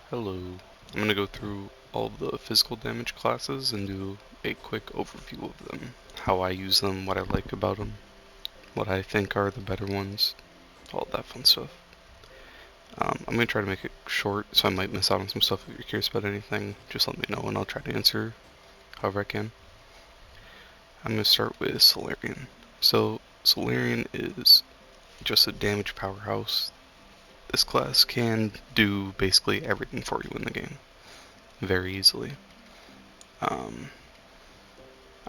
Hello. I'm going to go through all of the physical damage classes and do a quick overview of them, how I use them, what I like about them, what I think are the better ones, all that fun stuff. I'm going to try to make it short, so I might miss out on some stuff. If you're curious about anything, just let me know and I'll try to answer however I can. I'm going to start with Sylvanian. So, Sylvanian is just a damage powerhouse. This class can do basically everything for you in the game, very easily. I'm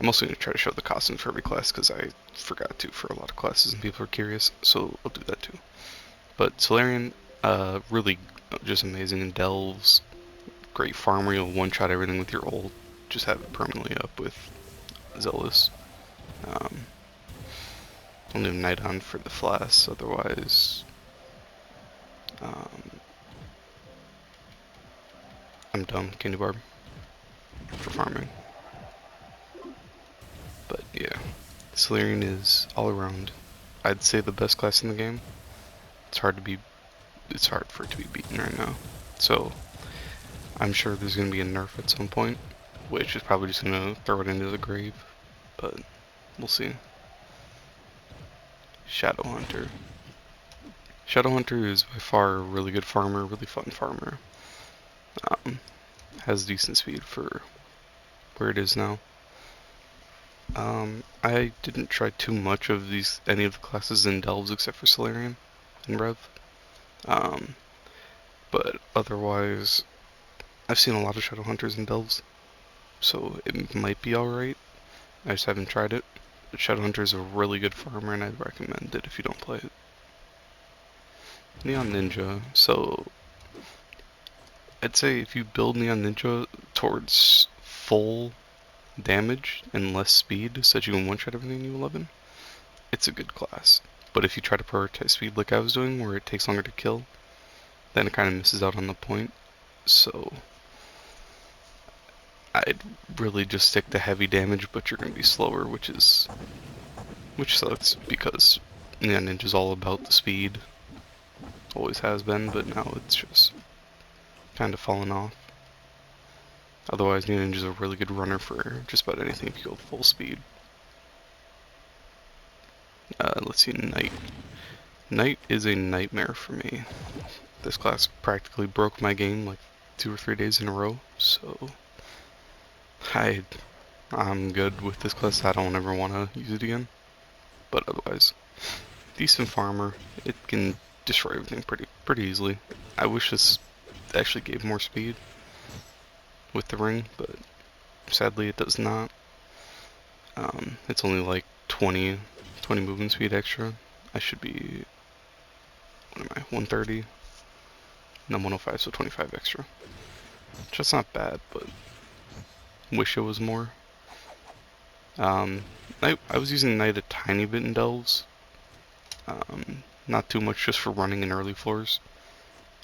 also going to try to show the costumes for every class because I forgot to for a lot of classes and people are curious, so I'll do that too. But Sylvanian, really just amazing in delves, great farmer, you'll one-shot everything with your ult, just have it permanently up with Zealous. I'll leave Knight on for the flash, otherwise I'm done, Candy Barb, for farming. But yeah, Sylvanian is all around, I'd say the best class in the game. It's hard for it to be beaten right now. So I'm sure there's going to be a nerf at some point, which is probably just going to throw it into the grave, but we'll see. Shadowhunter. Shadowhunter is by far a really good farmer, really fun farmer. Has decent speed for where it is now. I didn't try too much of any of the classes in Delves except for Sylvanian and Rev. But otherwise, I've seen a lot of Shadowhunters in Delves, so it might be alright. I just haven't tried it. But Shadowhunter is a really good farmer and I'd recommend it if you don't play it. Neon Ninja, so I'd say if you build Neon Ninja towards full damage and less speed so that you can one-shot everything in U11, it's a good class. But if you try to prioritize speed like I was doing, where it takes longer to kill, then it kind of misses out on the point. So I'd really just stick to heavy damage, but you're going to be slower, which sucks because Neon Ninja's all about the speed. Always has been, but now it's just kind of fallen off. Otherwise, Neon Ninja's a really good runner for just about anything if you go full speed. Let's see, Knight. Knight is a nightmare for me. This class practically broke my game like 2 or 3 days in a row, so I'm good with this class. I don't ever want to use it again. But otherwise, decent farmer. It can destroy everything pretty easily. I wish this actually gave more speed with the ring, but sadly it does not. It's only like 20 movement speed extra. I should be, what am I, 130? No, 105, so 25 extra. Just not bad, but wish it was more. I was using Knight a tiny bit in Delves. Not too much, just for running in early floors.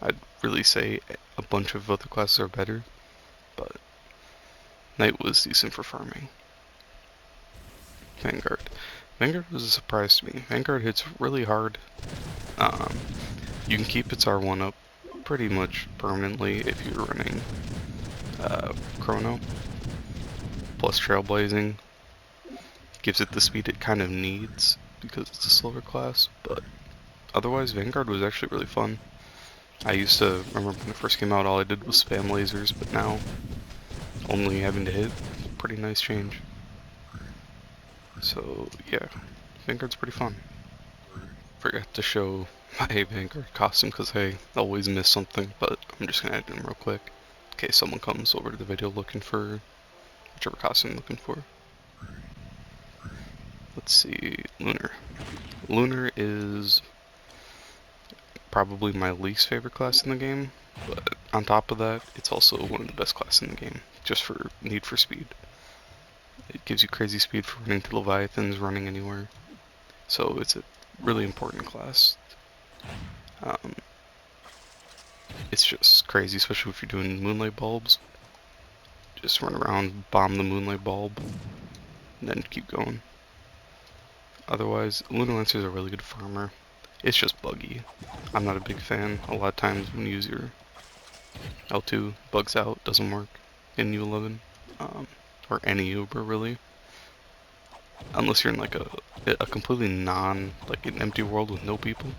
I'd really say a bunch of other classes are better, but Knight was decent for farming. Vanguard. Vanguard was a surprise to me. Vanguard hits really hard. You can keep its R1 up pretty much permanently if you're running Chrono. Plus Trailblazing. Gives it the speed it kind of needs because it's a slower class, but otherwise Vanguard was actually really fun. I used to remember when it first came out, all I did was spam lasers, but now only having to hit, pretty nice change. So yeah, Vanguard's pretty fun. Forgot to show my Vanguard costume because I always miss something, but I'm just gonna add them real quick in case someone comes over to the video looking for whichever costume I'm looking for. Let's see, Lunar. Lunar is probably my least favorite class in the game, but on top of that, it's also one of the best classes in the game, just for need for speed. It gives you crazy speed for running to Leviathans, running anywhere. So it's a really important class. It's just crazy, especially if you're doing Moonlight Bulbs. Just run around, bomb the Moonlight Bulb, and then keep going. Otherwise, Lunar Lancer is a really good farmer. It's just buggy. I'm not a big fan. A lot of times when you use your L2 bugs out, doesn't work in U11, or any Uber really, unless you're in like a completely like an empty world with no people.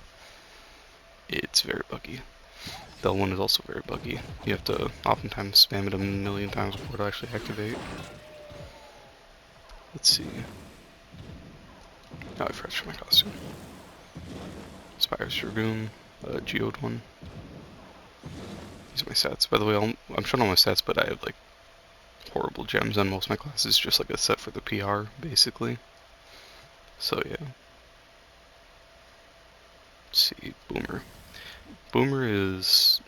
It's very buggy. The L1 is also very buggy. You have to oftentimes spam it a million times before it actually activate. Let's see. Oh, I forgot to show my costume. Spire's Dragoon, Geode one. These are my stats. By the way, I'm showing all my stats, but I have like horrible gems on most of my classes, just like a set for the PR, basically. So yeah. Let's see, Boomer. Boomer is...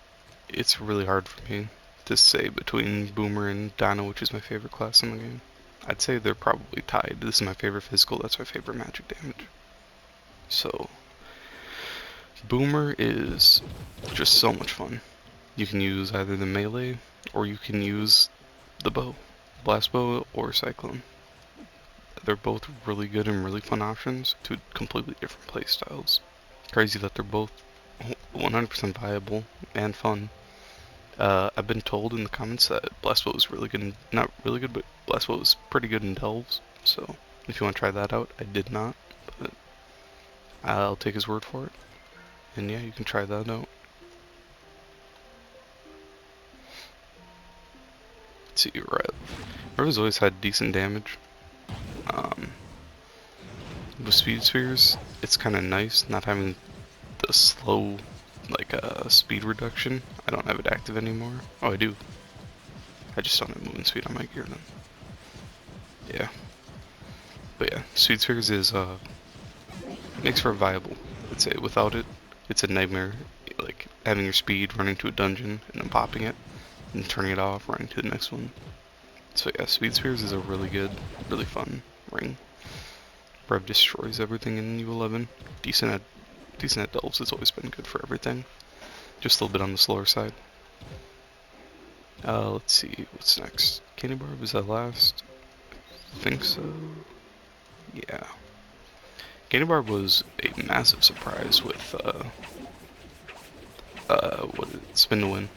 It's really hard for me to say between Boomer and Dino, which is my favorite class in the game. I'd say they're probably tied. This is my favorite physical, that's my favorite magic damage. So, Boomer is just so much fun. You can use either the melee, or you can use the bow. Blast bow or cyclone. They're both really good and really fun options to completely different playstyles. Crazy that they're both 100% viable and fun. I've been told in the comments that Blast bow is really good, not really good, but Blast bow is pretty good in delves. So if you want to try that out, I did not, but I'll take his word for it. And yeah, you can try that out. Let's see, Rev's always had decent damage. With speed spheres, it's kind of nice not having the slow, like, speed reduction. I don't have it active anymore. Oh, I do. I just don't have movement speed on my gear then. Yeah. But yeah, speed spheres is, makes for a viable. I'd say without it, it's a nightmare. Like, having your speed, running to a dungeon, and then popping it, and turning it off, running to the next one. So yeah, speed spheres is a really good, really fun ring. Rev destroys everything in U11. Decent at delves, it's always been good for everything. Just a little bit on the slower side. Let's see, what's next? Candy Barb, is that last? I think so. Yeah. Candy Barb was a massive surprise with, what is it? Spin to Win.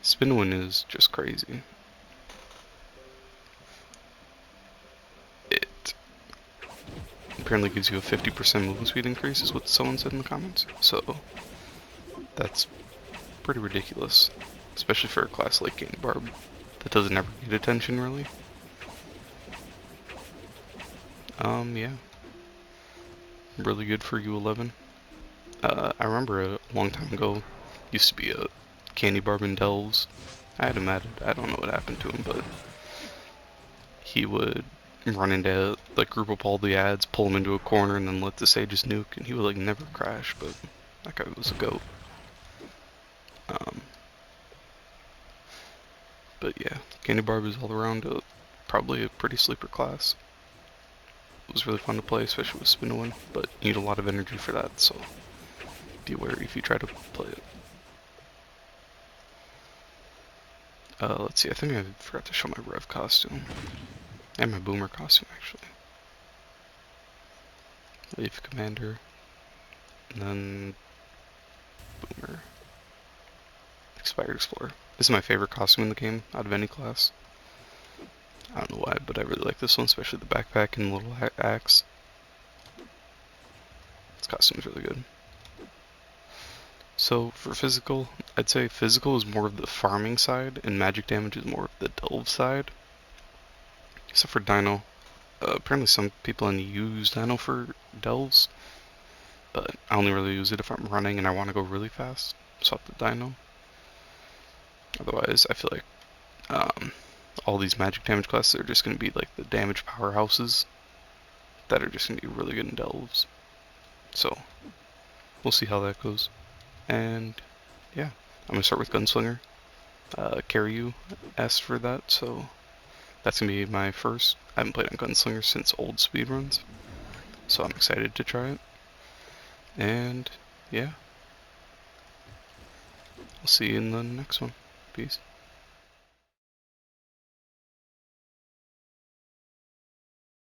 Spin to Win is just crazy. It apparently gives you a 50% movement speed increase, is what someone said in the comments. So, that's pretty ridiculous. Especially for a class like Candy Barb that doesn't ever get attention, really. Yeah. Really good for U11. I remember a long time ago, used to be a Candy Barb in Delves. I had him added. I don't know what happened to him, but he would run into like group up all the ads, pull him into a corner, and then let the Sages nuke, and he would like never crash. But that guy was a goat. But yeah, Candy Barb is all around probably a pretty sleeper class. It was really fun to play, especially with Spin to Win, but you need a lot of energy for that, so be wary if you try to play it. Let's see, I think I forgot to show my Rev costume. And my Boomer costume, actually. Leaf Commander. And then Boomer. Expired Explorer. This is my favorite costume in the game, out of any class. I don't know why, but I really like this one, especially the backpack and the little axe. This costume is really good. So, for physical, I'd say physical is more of the farming side, and magic damage is more of the delve side. Except for Dino. Apparently some people only use Dino for delves, but I only really use it if I'm running and I want to go really fast. Swap the Dino. Otherwise, I feel like all these magic damage classes are just going to be like the damage powerhouses that are just going to be really good in delves. So, we'll see how that goes. And, yeah, I'm going to start with Gunslinger. Carry you asked for that, so that's going to be my first. I haven't played on Gunslinger since old speedruns, so I'm excited to try it. And, yeah. I'll see you in the next one. Peace.